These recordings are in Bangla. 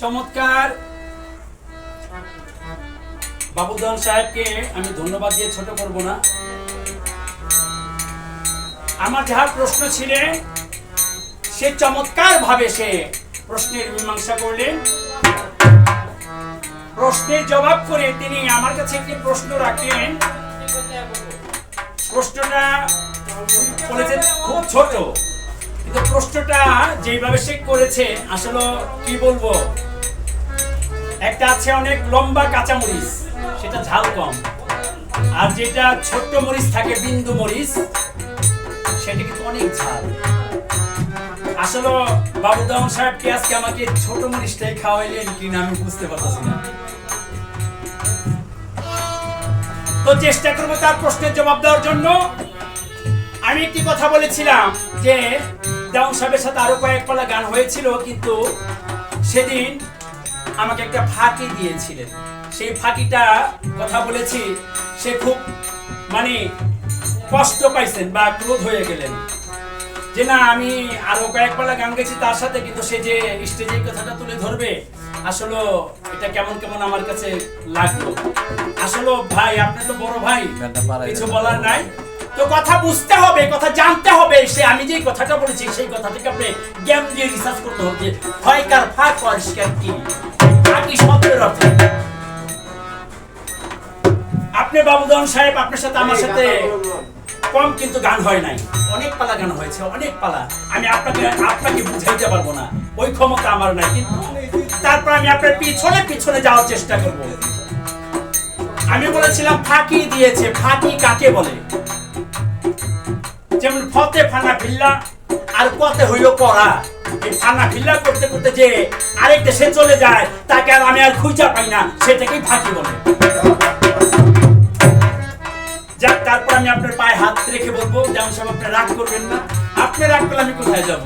চমৎকার বাবুদান সাহেবকে আমি ধন্যবাদ দিয়ে ছোট করব না। আমার যাহা প্রশ্ন ছিলেন সে চমৎকার ভাবে সে প্রশ্নের মীমাংসা করলেন। প্রশ্নের জবাব করে তিনি আমার কাছে একটি প্রশ্ন রাখলেন। প্রশ্নটা বলেছেন খুব ছোট, কিন্তু প্রশ্নটা যেভাবে সে করেছে আসলে কি বলবো, একটা আছে অনেক লম্বা কাঁচামরিচ, সেটা ঝাল কম, আর যেটা ছোট্ট মরিচ থাকে বিন্দু মরিচ, সেটা কিন্তু অনেক ঝাল। আসলে বাবুদান সাহেব কি আজকে আমাকে ছোট মরিচটাই খাওয়াইলেন কিনা আমি বুঝতে পারতেছি না। তো চেষ্টা করবো তার প্রশ্নের জবাব দেওয়ার জন্য। আমি একটি কথা বলেছিলাম যে দেওয়ান সাহেবের সাথে আরো কয়েক পালা গান হয়েছিল, কিন্তু সেদিন আমাকে একটা ফাঁকি দিয়েছিলেন। সেই ফাঁকিটা কথা বলেছি, সে খুব কষ্ট পাইছেন বা ক্রোধ হয়ে গেলেন যে না আমি আরো কয়েক পালা গান গেছি তার সাথে, কিন্তু সে যে স্টেজে কথাটা তুলে ধরবে আসলে এটা কেমন কেমন আমার কাছে লাগলো। আসলে ভাই আপনি তো বড় ভাই, কিছু বলার নাই। তো কথা বুঝতে হবে, কথা জানতে হবে। সে আমি যে কথাটা বলেছি সেই কথাটাকে আপনি জ্ঞান দিয়ে রিসার্চ করতে হবে। ফয়কার ফাঁক পরিষ্কার কি ফাঁকি শব্দের অর্থ। আপনি বাবুদান সাহেব, আপনার সাথে আমার সাথে কম কিন্তু গান হয় নাই, অনেক পালা গান হয়েছে, অনেক পালা। আমি আপনাকে বুঝাইতে পারবো না, ওই ক্ষমতা আমার নাই। কিন্তু তারপর আমি আপনার পিছনে পিছনে যাওয়ার চেষ্টা করব। আমি বলেছিলাম ফাঁকি দিয়েছে, ফাঁকি কাকে বলে? যেমন ফতে ফানা ফিল্লা আর কতে হইল পড়া। এই ফানা ফিল্লা করতে করতে যে আরেক দেশে চলে যায় তাকে আর আমি আর খুঁজা পাই না, সেটাকেই ফাঁকি বলে। যাক, তারপর আমি আপনার পায়ে হাত রেখে বলবো যেমন সব আপনি রাগ করবেন না। আপনি রাগ করলে আমি কোথায় যাব?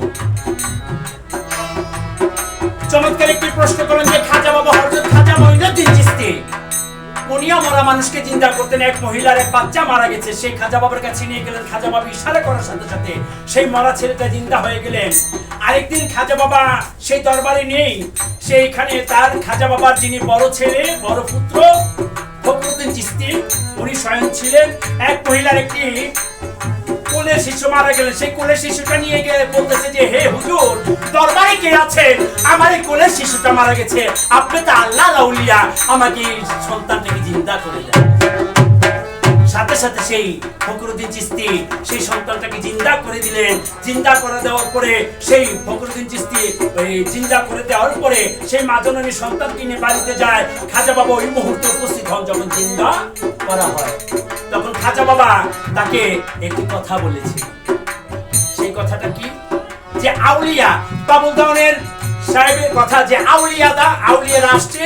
চমৎকার একটি প্রশ্ন করেন যে খাজা বাবা হযরত খাজা মঈনুদ্দিন চিশতি উনিও মরা মানুষকে চিন্তা করতেন। এক মহিলার এক বাচ্চা মারা গেছে, সেই খাজা বাবার কাছে নিয়ে গেলেন। খাজা বাবা ইশারা করার সাথে সাথে সেই মরা ছেলেটা জিন্দা হয়ে গেলেন। আরেকদিন খাজা বাবা সেই দরবারে নেই, সেইখানে তার খাজা বাবার যিনি বড় ছেলে, বড় পুত্র ফখরুদ্দিন চিশতি, উনি স্বয়ং ছিলেন। এক মহিলার একটি কোলের শিশু মারা গেলেন, সেই কোলের শিশুটা নিয়ে গিয়ে বলতেছে যে হে হুজুর, দরবারে কে আছেন? আমার এই কোলের শিশুটা মারা গেছে, আপনি তো আল্লাহর আউলিয়া, আমাকে সন্তানটাকে জিন্দা করে দেন। সাথে সাথে সেই ফখরুদ্দিন চিশতি সেই সন্তানটাকে জিন্দা করে দিলেন। জিন্দা করে দেওয়ার পরে সেই ফখরুদ্দিন চিশতি জিন্দা করে দেওয়ার পরে সেই মা জননী সন্তানকে নিয়ে বাড়িতে যায়। খাজা বাবা ওই মুহূর্তে উপস্থিত হন। যখন জিন্দা করা হয় তখন খাজা বাবা তাকে একটি কথা বলেছে। সেই কথাটা কি? যে আউলিয়া বাবুদানের সাহেবের কথা, যে আউলিয়ারা আসছে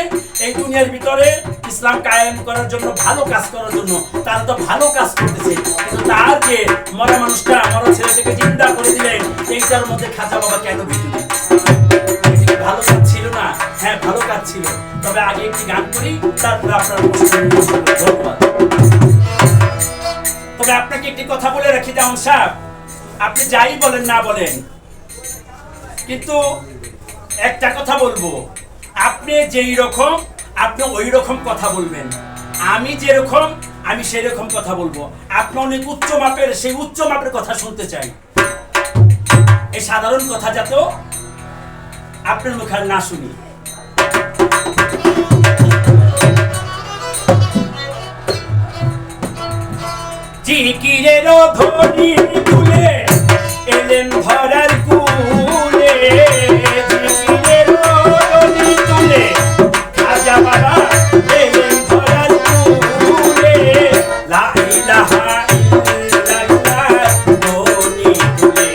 এই দুনিয়ার ভিতরে ইসলাম কায়েম করার জন্য, ভালো কাজ করার জন্য। তারা তো ভালো কাজ করতেছে, কিন্তু তার যে মরা মানুষটা, মরা ছেলেটাকে জিন্দা করে দিলেন, এইটার মধ্যে খাজা বাবা কেন ভীতু? ভালো কাজ ছিল না? হ্যাঁ, ভালো কাজ ছিল। তবে আগে একটি গান করি, তারপরে আপনার ধন্যবাদ। তবে আপনাকে একটি কথা বলে রাখি দেওয়ান সাহেব, আপনি যাই বলেন না বলেন, কিন্তু একটা কথা বলবো, আপনি যেই রকম আপনি ওই রকম কথা বলবেন, আমি যেরকম আমি সেই রকম কথা বলবো। আপনি অনেক উচ্চ মাপের, সেই উচ্চ মাপের কথা শুনতে চাই। এই সাধারণ কথা যাতে আপনার মুখে না শুনি। জিকিরের ধ্বনি তুলে এলেন ধরার কুলে, জিকিরের ধ্বনি তুলে খাজা বাবা এলেন ধরার কুলে। লা ইলাহা ইল্লাল্লাহ ধ্বনি তুলে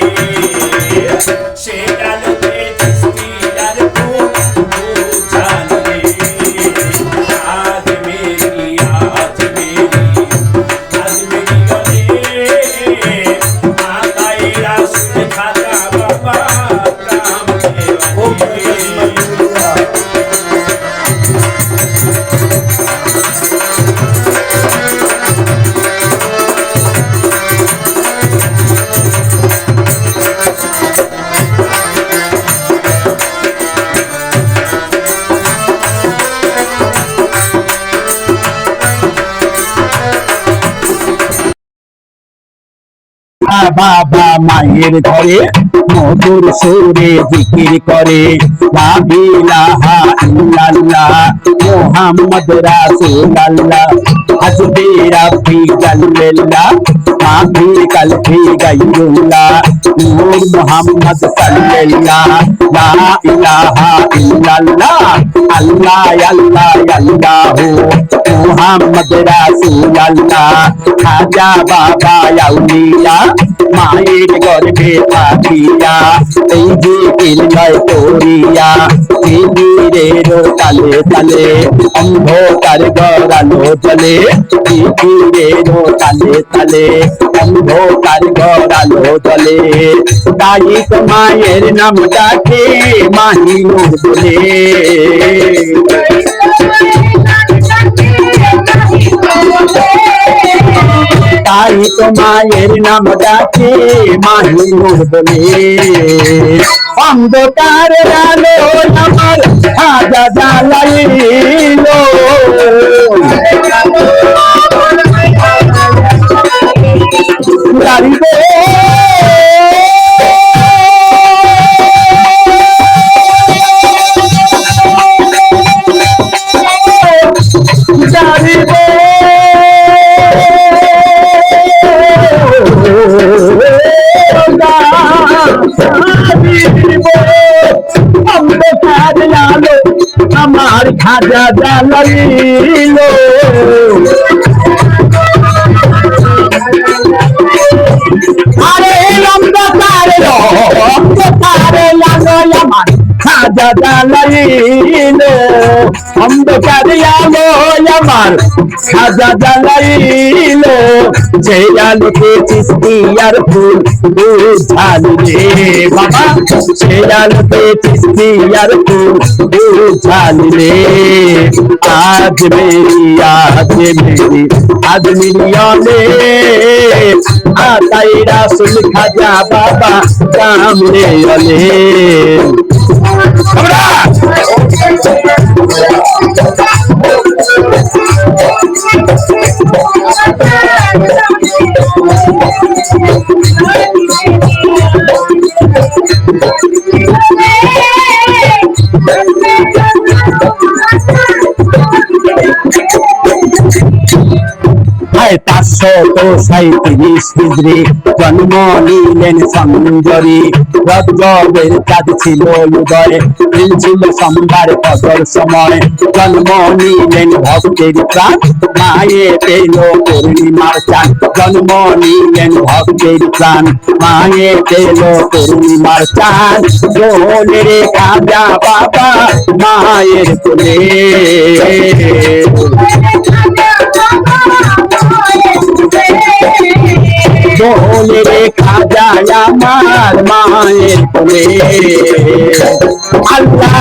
সে আলোতে চিশতি আর ফুল বুঝালে। আজ মেরি আজ মেরি আজ মেরি গলে আতায়ে রাসূল খাজা বাবা মায়ের ঘরে মধুর সুরে জিকির করে লা ইলাহা ইল্লাল্লাহ মুহাম্মদ রাসূলুল্লাহ হাসবি রাব্বি জাল্লাল্লাহ মাফি কলবি গায়ুল্লাহ নূর মুহাম্মদ সাল্লাল্লাহ লা ইলাহা ইল্লাল্লাহ আল্লাহ আল্লাহ আল্লাহু মুহাম্মদ রাসূলুল্লাহ খাজা বাবা আউলিয়া মায়ের গর্ভে থাকিয়া এই যে বিলয় করিয়া পীরের তালে তালে অন্ধকার গড়ালো চলে পীরের তালে তালে অন্ধকার গড়ালো চলে তাই তো মায়ের নামটাকে মাহিনুর বলে তাই তো মায়ের নাম ডাকে মাহিনুর বলে অন্ধকার আলো আমার খাজা জ্বালাইল আমার খাজা জ্বালাইল আরে অন্ধকারে আলো আমার খাজা জ্বালাইল অন্ধকারে আলো আমার খাজা জ্বালাইল যে আলোকে চিস্তিয়ার ফুল বুঝালি রে বাবা সে আলোকে চিস্তিয়ার ফুল বুঝালি রে আজ মেরি আদমিয়ানে আতাই রাসুল খাজা বাবা সামনে আলে পাঁচশত 37 হিজরি জন্ম নিলেন সঞ্জরি রজবের চাঁদ ছিল উদয় ছিল সোমবার ফজর সময় জন্ম নিলেন ভক্তের প্রাণ মায়ে পেল পূর্ণিমার চাঁদ জন্ম নিলেন ভক্তের প্রাণ মায়ে পেল পূর্ণিমার চাঁদ দোলে রে খাজা বাবা মায়ের কোলে দোলে রে খাজা আমার মায়ের কোলে আল্লাহ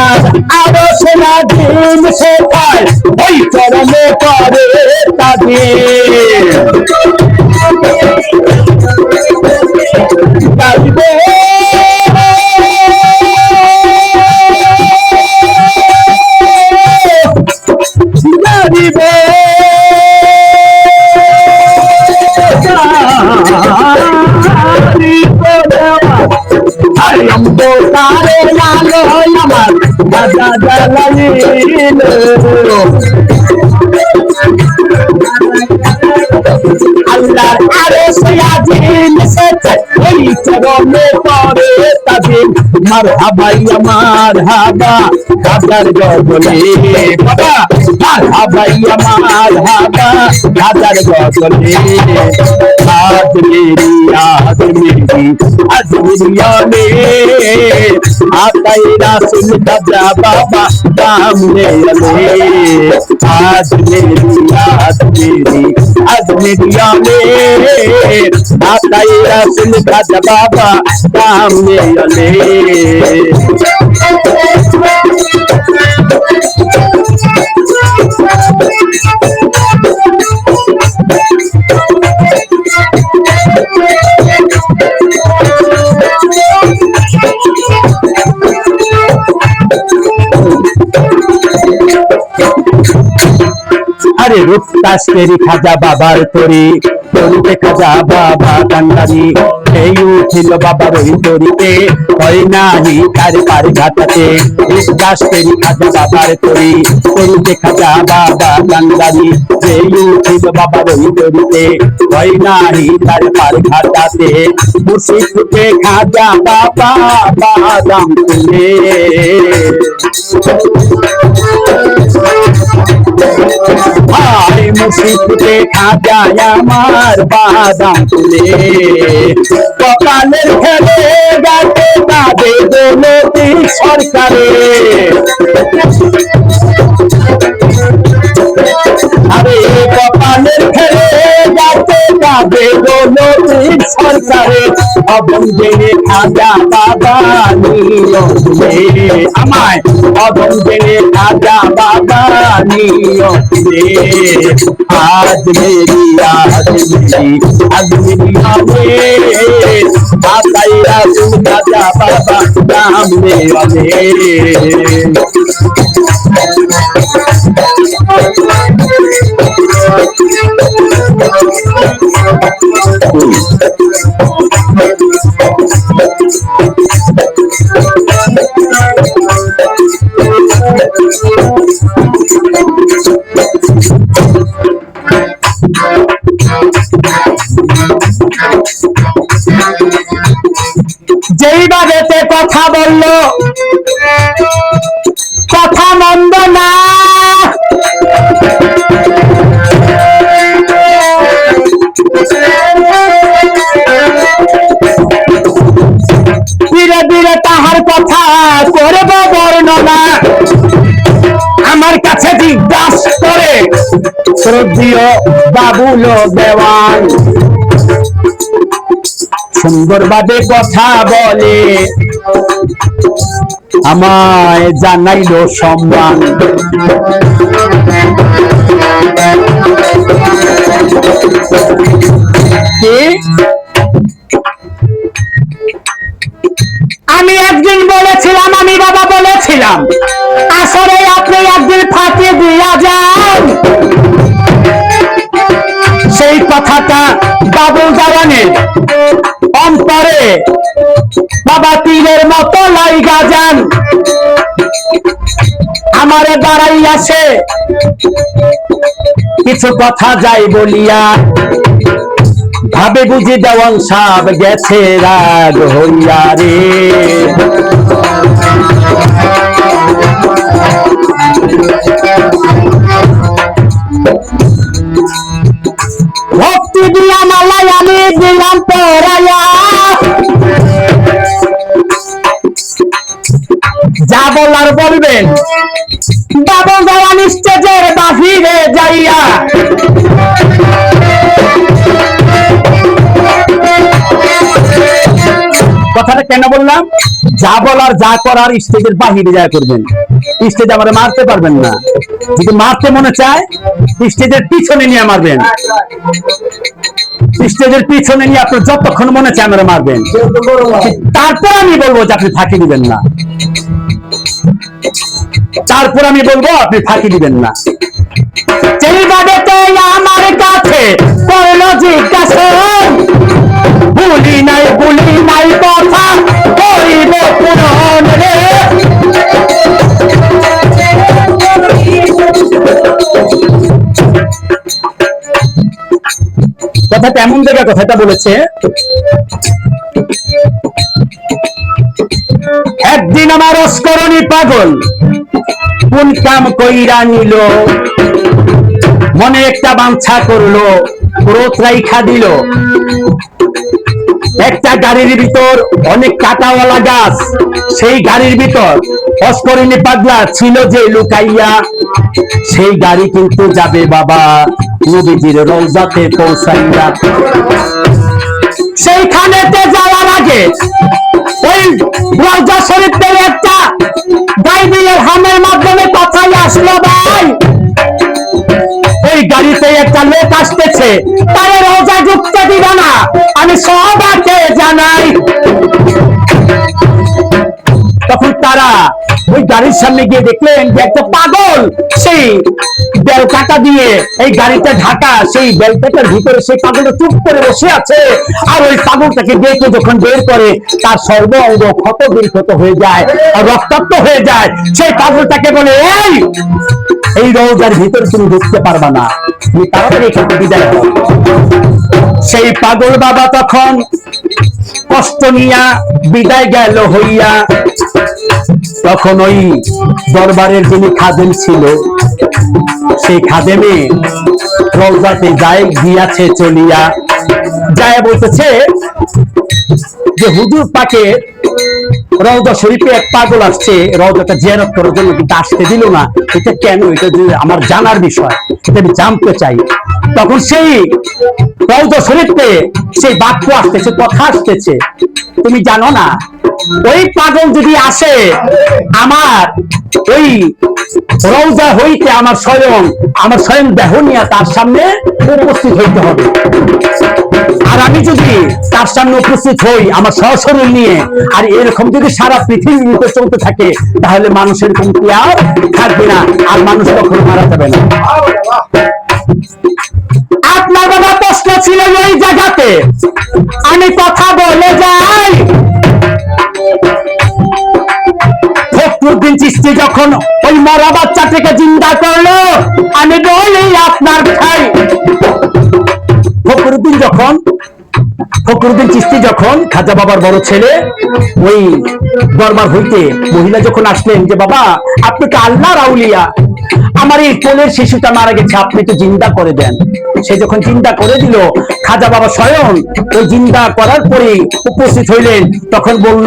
আরো সেনা দিন সে পায় ওই চরণে করে তাদের গাইবে গাইবে তারে লালো আমার খাজা জ্বালাইল আল্লাহর আরশ আজিম সেজে ওই চরণে পড়ে তাজিম মারহাবা ইয়া মারহাবা খাজার গজলে বাবা মারহাবা ইয়া মারহাবা খাজার গজলে আজ মেরি আজমিরিয়ানে আতাই রাসুল খাজা বাবা সামনে আলে আজ মেরি আজমিরিয়ানে আতাই রাসুল খাজা বাবা সামনে আলে আরে রূপতাস তেরি খাজা বাবার তরি তরিতে খাজা বাবা কান্দারি এই উঠিল বাবার ওই তরিতে হয় নাহি তার পার ঘাটাতে দাস তেরি খাজা বাবার তরি তরিতে খাজা বাবা কান্দারি এই উঠিল বাবার ওই তরিতে হয় নাহি তার পার ঘাটাতে মুর্শিদকে খাজা বাবা বাদাম তুলে ভাই মুর্শিদকে খাজা আমার বাদাম তুলে কপালের খেলে গাতে কাঁদে দৌলতি সরকারে আরে কপালের খেলে গাতে কাঁদে দৌলতি সরকারে অবন জেনে খাজা বাবা নিল তুলে আমায় অবন জেনে খাজা বাবা নিল তুলে आज मेरी हमें आताईरा तू राजा बाबा सामने वाले যেই বাড়িতে কথা বললো কথা মন্দ না ধীরে ধীরে তাহার কথা করব বর্ণনা আমার কাছে জিজ্ঞাসা করে শ্রদ্ধেয় বাবুল দেওয়ান সুন্দরভাবে কথা বলে আমায় জানাইলো সম্মান আমি একদিন বলেছিলাম আমি বাবা বলেছিলাম আসলে আপনি একদিন ফাঁকি দিয়া যান সেই কথাটা বাবুল দেওয়ানের অন্তরে বাবা তীরের মতো লাইগা যান আমারে দাঁড়াই আসে কিছু কথা যাই বলিয়া ভাবে বুঝি দেওয়ান সাব গেছে রাগ হইয়া রে ভক্তি দিয়া মালাই আমি দিলাম পড়াইয়া যা বলার বলবেন বাবুল দেওয়ান স্টেজের বাহিরে যাইয়া কথাটা কেন বললাম যা বলার যা করার স্টেজের বাহিরে যা করবেন স্টেজে আমরা মারতে পারবেন না যদি মারতে মনে চায় স্টেজের পিছনে নিয়ে মারবেন স্টেজের পিছনে নিয়ে আপনার যতক্ষণ মনে চায় আমরা মারবেন তারপর আমি বলবো যে আপনি ফাঁকি দিবেন না তারপর আমি বলবো আপনি ফাঁকি দিবেন না সেই বাড়িতে আমার কাছে করলো জিজ্ঞাসা ভুলি নাই কথা করিব পুরন রে কথাটা এমন জায়গায় কথাটা বলেছে একদিন আমার অস্করণী পাগল কোন কাম কইরা নিল মনে একটা বাঞ্ছা করলো ক্রোধ রাইখা দিল একটা গাড়ির ভিতর অনেক কাটাওয়ালা গাছ সেই গাড়ির ভিতর অস্করিণী পাগলা ছিল যে লুকাইয়া সেই গাড়ি কিন্তু যাবে বাবা নবীজির রওজাতে পৌঁছাইয়া সেইখানেতে যাওয়ার আগে ওই রওজা শরীফ থেকে একটা গাইবিলের হামের মাধ্যমে কথাই আসলো ভাই ওই গাড়িতে একটা লোক আসতেছে তারে রওজা ঢুকতে দিবে না আমি সবাইকে জানাই তখন তারা ওই গাড়ির সামনে গিয়ে দেখলেন যে একটা পাগল সেই বেল কাটা দিয়ে এই গাড়িটা ঢাকা, সেই বেল কাটার ভিতরে সেই পাগলটা চুপ করে বসে আছে। আর ওই পাগলটাকে দেখে যখন বের করে তার সর্ব অঙ্গ ক্ষত বিক্ষত হয়ে যায় আর রক্তাক্ত হয়ে যায়। সেই পাগলটাকে বলে, এই রোজার ভিতরে তুমি ঢুকতে পারবা না, তুমি তাড়াতাড়ি এখান থেকে বিদায় হও। সেই পাগল বাবা তখন কষ্ট নিয়া বিদায় গেল হইয়া। তখন ওই দরবারের যিনি খাদেম ছিল, সেই খাদেমে রওজাতে যায় গিয়াছে চলিয়া, যায় বলতেছে যে হুজুর পাকে রওজা শরীফে এক পাগল আসছে রওজাটা জিয়ারত করার জন্য, কিন্তু আসতে দিল না। এটা কেন? এটা যে আমার জানার বিষয়, এটা আমি জানতে চাই। তখন সেই রওজা শরীফে সেই বাক্য আসতেছে, কথা আসতেছে, তুমি জানো না ওই পাগল যদি আসে আমার ওই রওজা হইতে আমার স্বয়ং দেহ নিয়ে তার সামনে উপস্থিত হইতে হবে। আর আমি যদি তার সামনে উপস্থিত হই আমার সশরীর নিয়ে, আর এরকম যদি সারা পৃথিবীতে চলতে থাকে, তাহলে মানুষের কিন্তু আর থাকবে না, আর মানুষ কখনো মারা যাবে না। আপনার বাবা প্রশ্ন ছিল ওই জায়গাতে, আমি কথা বলে যাই। ফখরুদ্দিন চিশতি যখন ওই মরা বাচ্চাটাকে জিন্দা করলো, আমি বলি আপনার ভাই ফখরুদ্দিন চিশতি যখন খাজা বাবার বড় ছেলে, ওই দরবার হইতে মহিলা যখন আসলেন যে বাবা আপনি তো আল্লাহর আউলিয়া, আমার এই কোলের শিশুটা মারা গেছে, আপনি তো জিন্দা করে দেন। সে যখন জিন্দা করে দিল, খাজা বাবা স্বয়ং ওই জিন্দা করার পরে উপস্থিত হইলেন। তখন বলল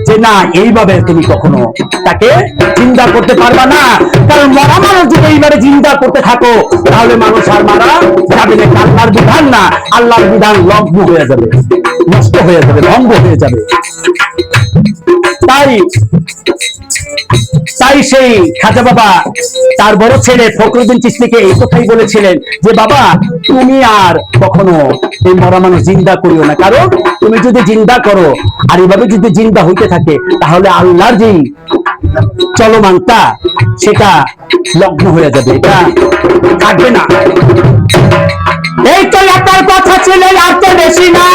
যে না, এইভাবে তুমি কখনো তাকে জিন্দা করতে পারবা না, কারণ মরা মানুষ যদি এইবারে জিন্দা করতে থাকো তাহলে মানুষ আর মারা যাবে না। আল্লাহর বিধান না, আল্লাহর বিধান লগ্ন হয়ে যাবে, নষ্ট হয়ে যাবে, ভঙ্গ হয়ে যাবে। তাই সেই খাজা বাবা তার বড় ছেলে ফখরুদ্দিন চিশতিকে এই কথাই বলেছিলেন যে বাবা তুমি আর কখনো এই মরা মানুষ জিন্দা করিও না, কারণ তুমি যদি জিন্দা করো আর এইভাবে যদি জিন্দা হইতে থাকে তাহলে আল্লাহর যে চলমানটা সেটা লগ্ন হয়ে যাবে, এটা থাকবে না। এই তো আপনার কথা ছিল, আর তো বেশি না।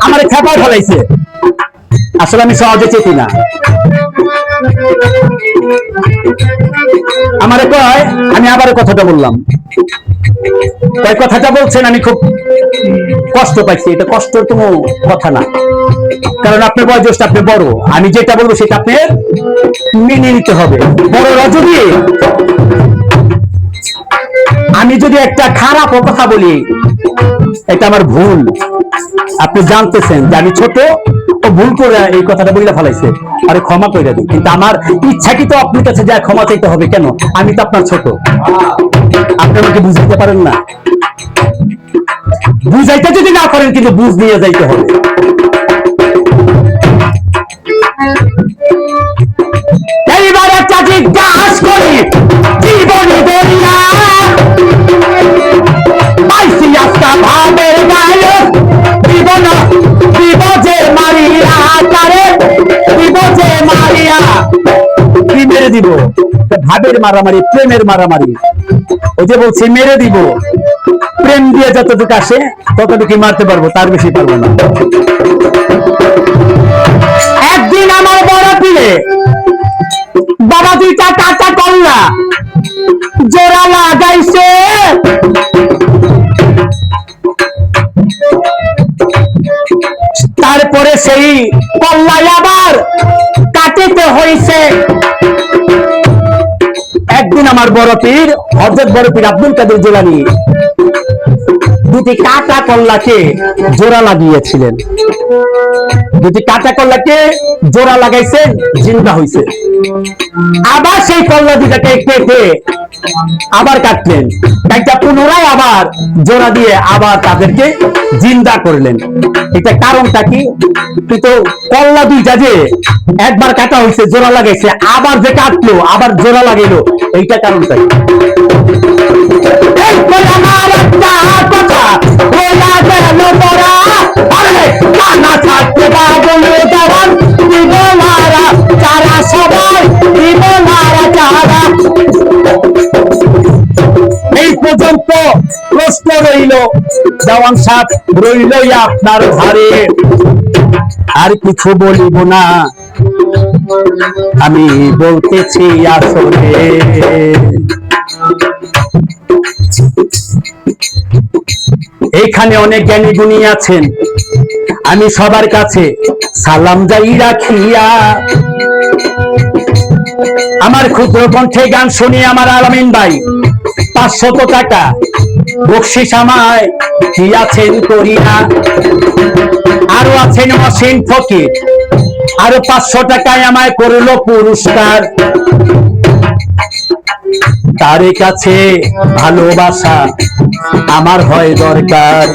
আমার খাবার ফলাইছে, আসলে আমি সহজে চেতি না। আমারে কয়, আমি আবার কথাটা বললাম, তাই কথাটা বলছেন আমি খুব কষ্ট পাইছি। এটা কষ্টের কোনো কথা না, কারণ আপনার বয়োজ্যেষ্ঠ, আপনি বড়, আমি যেটা বলবো সেটা আপনি মেনে নিতে হবে। বড়রা যদি আমি যদি একটা খারাপ কথা বলি, এটা আমার ভুল, আপনি জানতেছেন যে আমি ছোট, ও ভুল করে এই কথাটা বইলা ফেলাইছে, আরে ক্ষমা করে দিন। কিন্তু আমার ইচ্ছা কি তো আপনার কাছে যা ক্ষমা চাইতে হবে কেন? আমি তো আপনার ছোট, আপনি আমাকে বুঝাইতে পারেন না। বুঝাইতে যদি না পারেন কিন্তু বুঝ নিয়ে যাইতে হবে। এইবার একটা জিজ্ঞাস করি, জীবনে দরিয়া পাইছি আজকা ভাবের গায়ক, জীবন বিপদে মারিয়া, তারে বিপদে মারিয়া কি মেরে দিব? ভাবের মারামারি, প্রেমের মারামারি। ওই যে বলছি মেরে দিব, প্রেম দিয়ে যতটুকু আসে ততটুকু মারতে পারবো, তার বেশি পারবো না। একদিন আমার বড় পীরে বাবা দুইটা কাঁচা কল্লা জোড়া লাগাইছে, তারপরে সেই কল্লাই আবার কাটিতে হইছে। একদিন আমার বড় পীর হযরত বড় পীর আব্দুল কাদের জিলানী দুটি কাঁচা কল্লাকে জোড়া লাগিয়েছিলেন, দুটি কাঁচা কল্লাকে জোড়া লাগাইছেন, জিন্দা হইছে। আবার সেই কল্লা দুটাকে কেটে আবার কাটলেন, কাইটা পুনরায় আবার জোড়া দিয়ে আবার তাদেরকে জিন্দা করলেন। এটা কারণটা কি? কিন্তু কল্লা দুইটা যে একবার কাটা হয়েছে, জোড়া লাগাইছে, আবার যে কাটলো আবার জোড়া লাগাইলো, এইটা কারণটা কি? এই কই আমার একটা কথা বলা গেল তোরা, আরে কানা থাকতে বাবলে দেওয়ান দিবনারা যারা, সবাই দিবনারা যারা। এই পর্যন্ত প্রশ্ন রইল, দেওয়ান সাহেব রইল আপনার ধারে। আর কিছু বলিব না, আমি বলতেছি আসলে এইখানে অনেক জ্ঞানী গুণী আছেন, আমি সবার কাছে সালাম যাই রাখিয়া। আমার ক্ষুদ্র কণ্ঠে গান শুনিয়ে আমার আলামিন ভাই 500 টাকা বকশিস আমায় দিয়াছেন করিয়া। আরো আছেন অসীম ফকির, আরো 500 টাকায় আমায় করলো পুরস্কার। তার কাছে ভালোবাসা আমার হয় দরকার।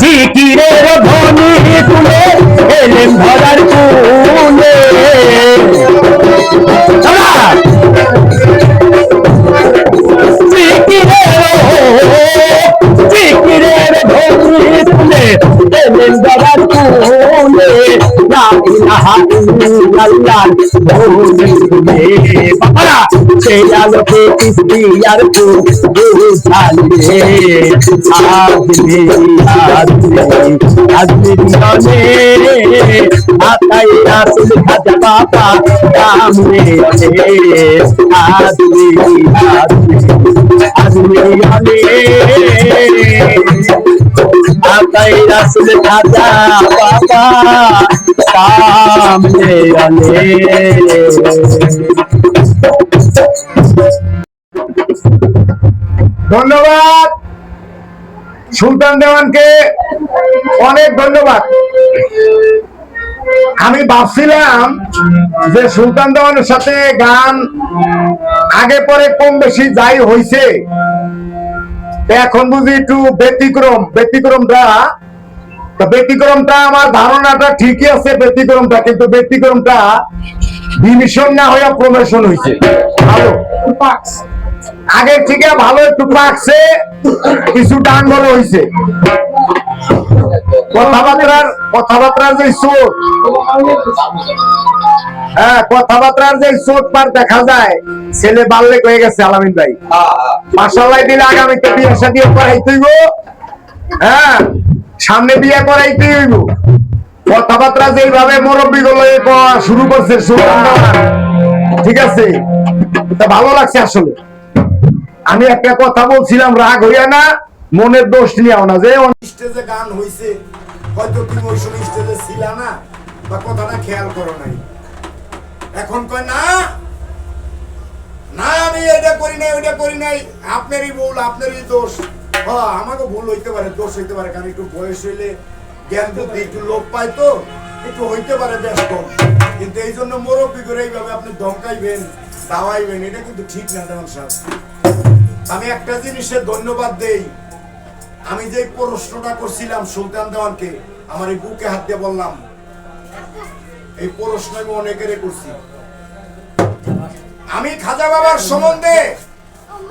জিকিরের ধ্বনি তুলে এলেন ধরার কুলে, জিকিরের ধ্বনি তুলে এলেন ধরার কুলে, লা ইলাহা ইল্লাল্লাহ বলে বাবারা সেই আলোকে ইস্তিয়ার বুঝালে। আজমি দিনে আতাই রাসুল খাজা বাবা সামনে আজমি আতাই রাসুল খাজা বাবা সামনে ধন্যবাদ সুলতান দেওয়ানকে, অনেক ধন্যবাদ। আমি ভাবছিলাম যে সুলতান দেওয়ানের সাথে গান আগে পরে কম বেশি যাই হইছে, এখন বুঝি একটু ব্যতিক্রমটা আমার ধারণাটা ঠিকই আছে ব্যতিক্রমটা, কিন্তু ব্যতিক্রমটা ডিমিশন না হইয়া প্রমোশন হইছে। ভালো আগের থেকে ভালো একটু পাকছে, কিছু টান বড় হইছে। কথাবার্তার যে চোট, হ্যাঁ কথাবার্তার যে চোট পার দেখা যায়, ছেলে বাল্যক হয়ে গেছে আলামিন ভাই। মাশাআল্লাহ দিলে আগামীতে বিয়ে শাদী করাইতে হইব, হ্যাঁ সামনে বিয়ে করাইতে হইব। কথাবার্তা যেভাবে মুরব্বী গুলো শুরু করছে ঠিক আছে, তা ভালো লাগছে আসলে। আমি একটা কথা বলছিলাম, রাগ হইয়া না, মনের দোষ নিয়েও না, যে স্টেজে গান হইছে, হয়তো তুমি ওই সময় স্টেজে ছিল না বা কথাটা খেয়াল করো নাই। এখন কয় না না আমি এটা করি নাই ওইটা করি নাই, আপনারই ভুল, আপনারই দোষ। হ্যাঁ আমাকে ভুল হইতে পারে, দোষ হইতে পারে, কারণ একটু বয়স হইলে জ্ঞান বুদ্ধি একটু লোপ পায়, তো একটু হইতে পারে বেশ কম। কিন্তু এই জন্য মুরব্বী করে এইভাবে আপনি ধমকাইবেন, দাওয়াইবেন, এটা কিন্তু ঠিক না দেওয়ান সাহেব। আমি একটা জিনিসের ধন্যবাদ দেই, আমি যে প্রশ্নটা করছিলাম সুলতান দেওয়ানকে, আমার এই বুকে হাত দিয়ে বললাম, এই প্রশ্ন আমি অনেকেরে করছি। আমি খাজা বাবার সম্বন্ধে,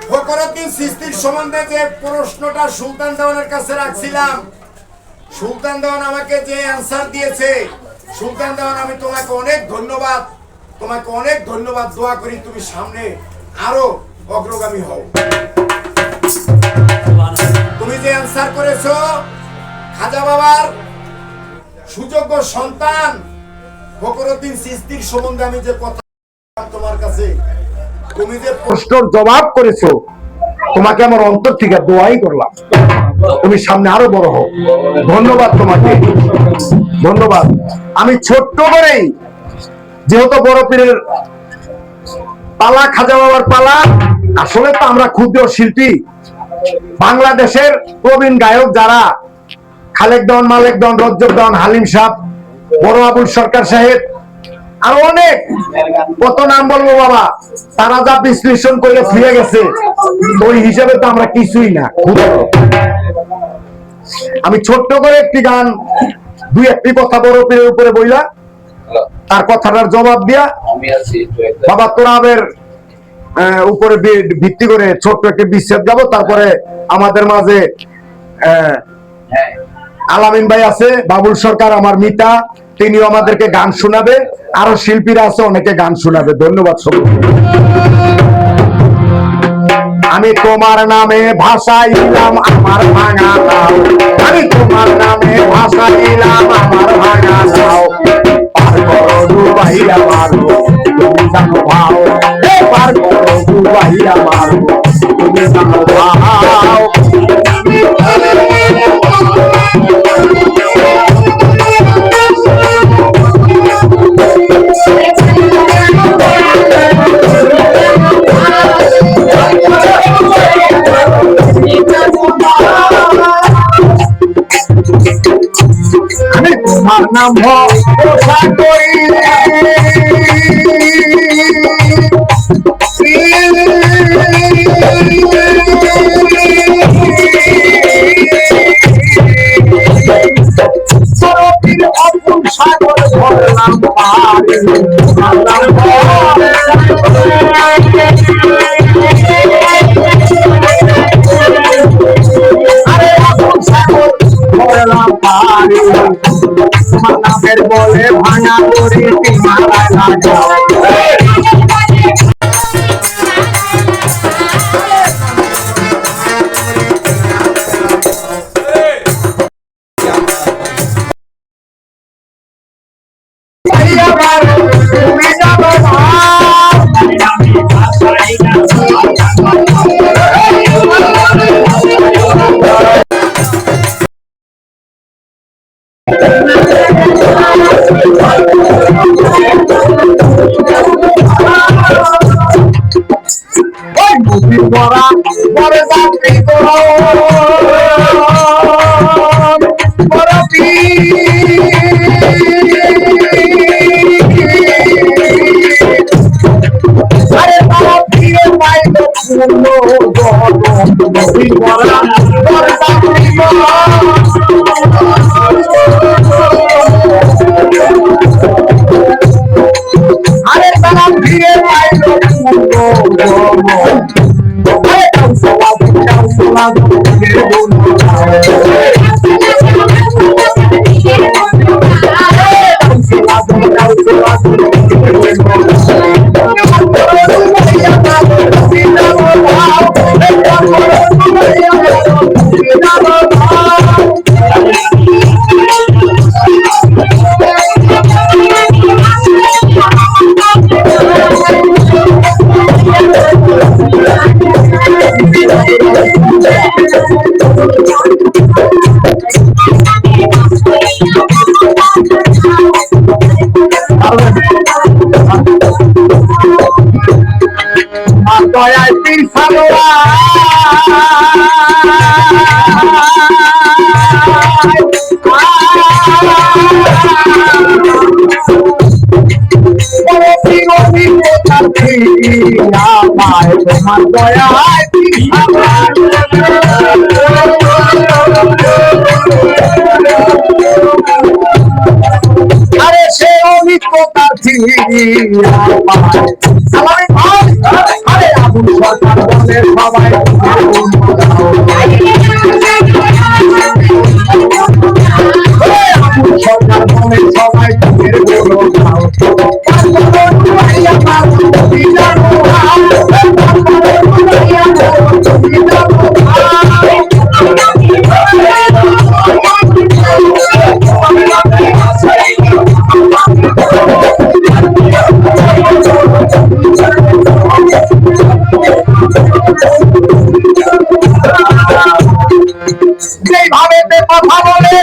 ফখরুদ্দিন চিশতির সম্বন্ধে যে প্রশ্নটা সুলতান দেওয়ানের কাছে রাখছিলাম, সুলতান দেওয়ান আমাকে যে অ্যানসার দিয়েছে, সুলতান দেওয়ান আমি তোমাকে অনেক ধন্যবাদ, তোমাকে অনেক ধন্যবাদ। দোয়া করি তুমি সামনে আরো অগ্রগামী হও। তুমি যে অ্যানসার করেছো, খাজা বাবার সুযোগ্য সন্তান ফখরুদ্দিন চিশতির সম্বন্ধে আমি যে কথা তোমার কাছে, তুমি যে প্রশ্নের জবাব করেছো, তোমাকে আমার অন্তর থেকে দোয়াই করলাম, তুমি সামনে আরো বড় হও। ধন্যবাদ তোমাকে, ধন্যবাদ। আমি ছোট্ট করেই, যেহেতু বড় পীরের পালা, খাজা বাবার পালা, আসলে তো আমরা ক্ষুদ্র শিল্পী, বাংলাদেশের প্রবীণ গায়ক যারা, খালেক দেওয়ান, মালেক দেওয়ান, রজ্জব দেওয়ান, হালিম সাহেব, বড় আবুল সরকার সাহেব, আর অনেক কত নাম বলবো বাবা, তারা যা বিশ্লেষণ করে ফিরে গেছে ওই হিসাবে তো আমরা কিছুই না। আমি ছোট্ট করে একটি গান, দুই একটি কথা বড় পীরের উপরে বইলা তার কথাটার জবাব দিয়া বাবা তোরাবের উপরে ভিত্তি করে ছোট্ট একটি বিচ্ছেদ গাবো। তারপরে আমাদের মাঝে আলামিন ভাই আছে, বাবুল সরকার, আমার মিতা, তিনিও আমাদেরকে গান শোনাবে, আরো শিল্পীরা আছে অনেকে গান শোনাবে। ধন্যবাদ সবাই। আমি তোমার নামে ভাষাইলাম আমার ভাঙা নাও, আমি তোমার নামে ভাষাইলাম আমার ভাঙা নাও, পার করো ডুবাইয়া মারো তুমি জানো ভাও, পার করো ডুবাইয়া মারো তুমি জানো ভাও। আমি তোমার নাম ভরসা করি, অপুর সাগর ভরলাম পারি, আরে অপুর সাগর ভরলাম পারি, তোমার নামের বলে ভাঙা করি তোমার লাগাও। আরে তারা ফিরে পাইল দয়ায় পীর সালোয়া তোমার দয়ায় আরে সে অভিজ্ঞতার আরে আবুল সরকার বলে সবাই আবুল সরকার বলে সবাই যেভাবে কথা বলে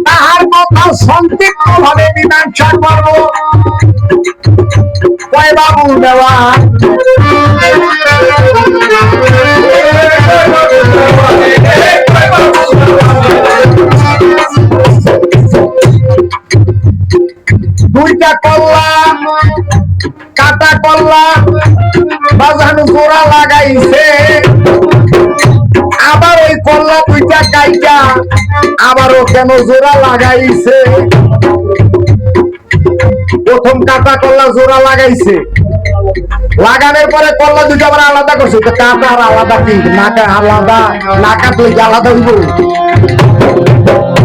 তাহার কথা সংক্ষিপ্ত ভাবে মীমাংসা করব। কয় বাবু দেওয়া দুইটা কল্লা কাটা কল্লা বাজানো জোড়া লাগাইছে, আবার ওই কল্লা দুইটা কাইটা আবারও কেন জোড়া লাগাইছে। প্রথম কাটা কল্লা জোড়া লাগাইছে, লাগানোর পরে কল্লা দুটো আবার আলাদা করছে। তো কাটা আর আলাদা কি, নাকা আলাদা, না কাটলে কি আলাদা হইব?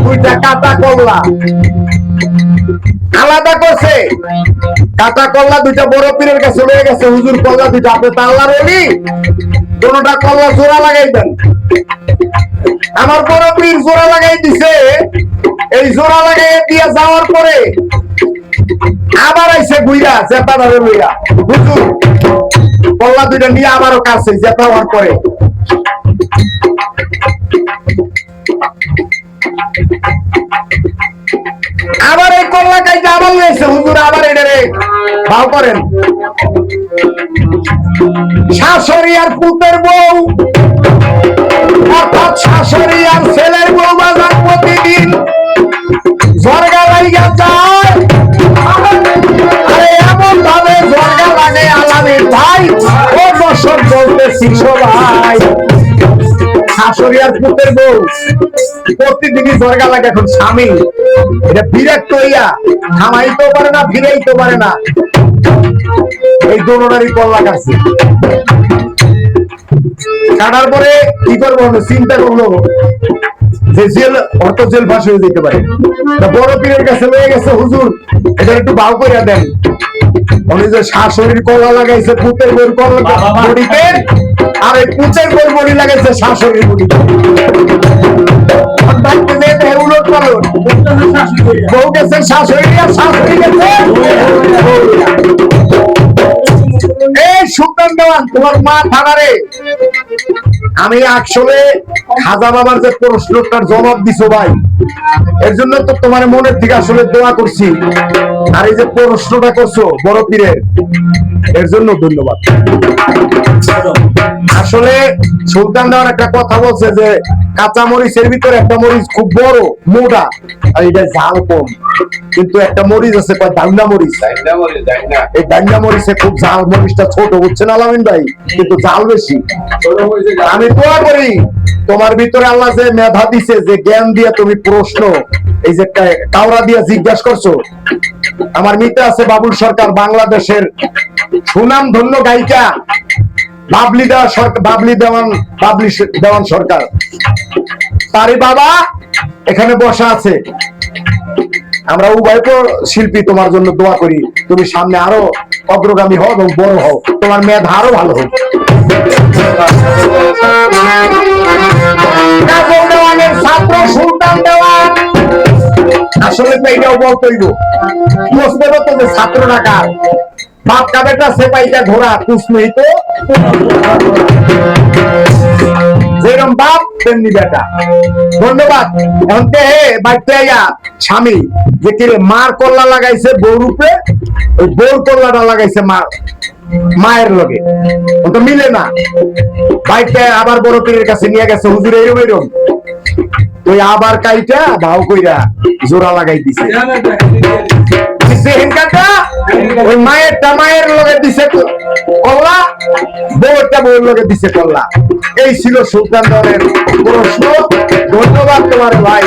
দুইটা কাটা কল্লা আলাদা করছে। কাটা কল্লা দুইটা বড় পীরের কাছে লয়ে গেছে, হুজুর কল্লা দুইটা আপনি তো আল্লাহর ওলি, কোনটা কল্লা জোড়া লাগাই দেন। আমার বড় পীর জোড়া লাগাই দিছে। এই জোড়া লাগাই দিয়ে যাওয়ার পরে আবার আইসে বুইরা জেতা ধরে বুইরা, হুজুর কল্লা দুইটা নিয়ে আবারও কাছে জেতা হওয়ার পরে আবার এই কল্লা কাইটা আবার লইছে, হুজুর আবার এটারে ভাও করেন। শাশুড়ি আর পুতের বউ, অর্থাৎ শাশুড়ি আর ছেলের বউ বাজার প্রতিদিন ঝরগা লাইগা যায়। আরে এমন ভাবে ঝরগা লাগে আলামিন ভাই, ও দর্শক বলতেছি সবাই, শাশুড়ি আর পুতের বউ প্রতিদিনই ঝরগা লাগে। এখন স্বামী এটা বিরক্ত হইয়া থামাইতেও পারে না, ফিরাইতেও পারে না, এই দোনোটারই কল্লা কাটছে। কাটার পরে কি করবো চিন্তা করলো যে জেল, অর্থ জেল ফাঁস হয়ে যেতে পারে। বড় পীরের কাছে লয়ে গেছে, হুজুর এটা একটু বাউ করে দেন। উনি যে শাশুড়ির কলা লাগাইছে পুতের বউর বড়িতে, আর এই পুতের বউর বড়ি লাগাইছে শাশুড়ির বড়িতে। উলট পালট, বউ গেছে শাশুড়ি আর শাশুড়ি গেছে। এই সুলতান দেওয়ান, তোমার মা থানারে আমি আসলে খাজা বাবার যে প্রশ্নটার জবাব দিছো ভাই, এর জন্য তো তোমার মনের থেকে আসলে দোয়া করছি। আর এই যে প্রশ্নটা করছো বড় পীরের, এর জন্য ধন্যবাদ। আসলে সুলতান দেওয়ার একটা কথা বলছে যে কাঁচা মরিচের ভিতরে একটা মরিচ খুব বড় মোটা, আর এটা ঝাল কম। কিন্তু একটা মরিচ আছে দাঙ্গা মরিচ, এই দাঙ্গা মরিচে খুব ঝাল, মরিচটা ছোট, বুঝছেন আলামিন ভাই, কিন্তু ঝাল বেশি। আমি দোয়া করি তোমার ভিতরে আল্লাহ যে মেধা দিছে, যে জ্ঞান দিয়ে তুমি প্রশ্ন এই যে কাউরা দিয়ে জিজ্ঞাসা করছো। আমার মিত্র আছে বাবুল সরকার, বাংলাদেশের সুনাম ধন্য গায়িকা, বাবলি দেওয়ান সরকার, বাবলি দেওয়ান সরকার, তারই বাবা এখানে বসা আছে। আমরা উভয় শিল্পী তোমার জন্য দোয়া করি, তুমি সামনে আরো অগ্রগামী হও এবং বড় হও, তোমার মেধা আরো ভালো হোক। ছাত্র সুলতান দেওয়ান, আসলে তো এটাও বলতে হইব, বুঝতে পারতো যে ছাত্র ডাকার বাপ का बेटा সেপাইটা ঘোড়া কুছ নেই তো, যেরকম বাপ তেমনি বেটা। ধন্যবাদ। এখন তে বাইতে আইয়া স্বামী যে কিরে মার কল্লা লাগাইছে বউর উপরে, ওই বউর কল্লাটা লাগাইছে মায়ের লগে, তো মিলে না। বাইতে আবার বড় পীরের কাছে নিয়ে গেছে, হুজুর এরকম এরকম, ওই আবার কাইটা ভাও কইরা জোড়া লাগাই দিছে। ওই মায়েরটা মায়ের লগে দিছে কল্লা, বউরটা বউর লগে দিছে কল্লা। এই ছিল সুলতান দেওয়ানের প্রশ্ন। ধন্যবাদ তোমার ভাই।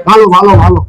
ভালো ভালো ভালো।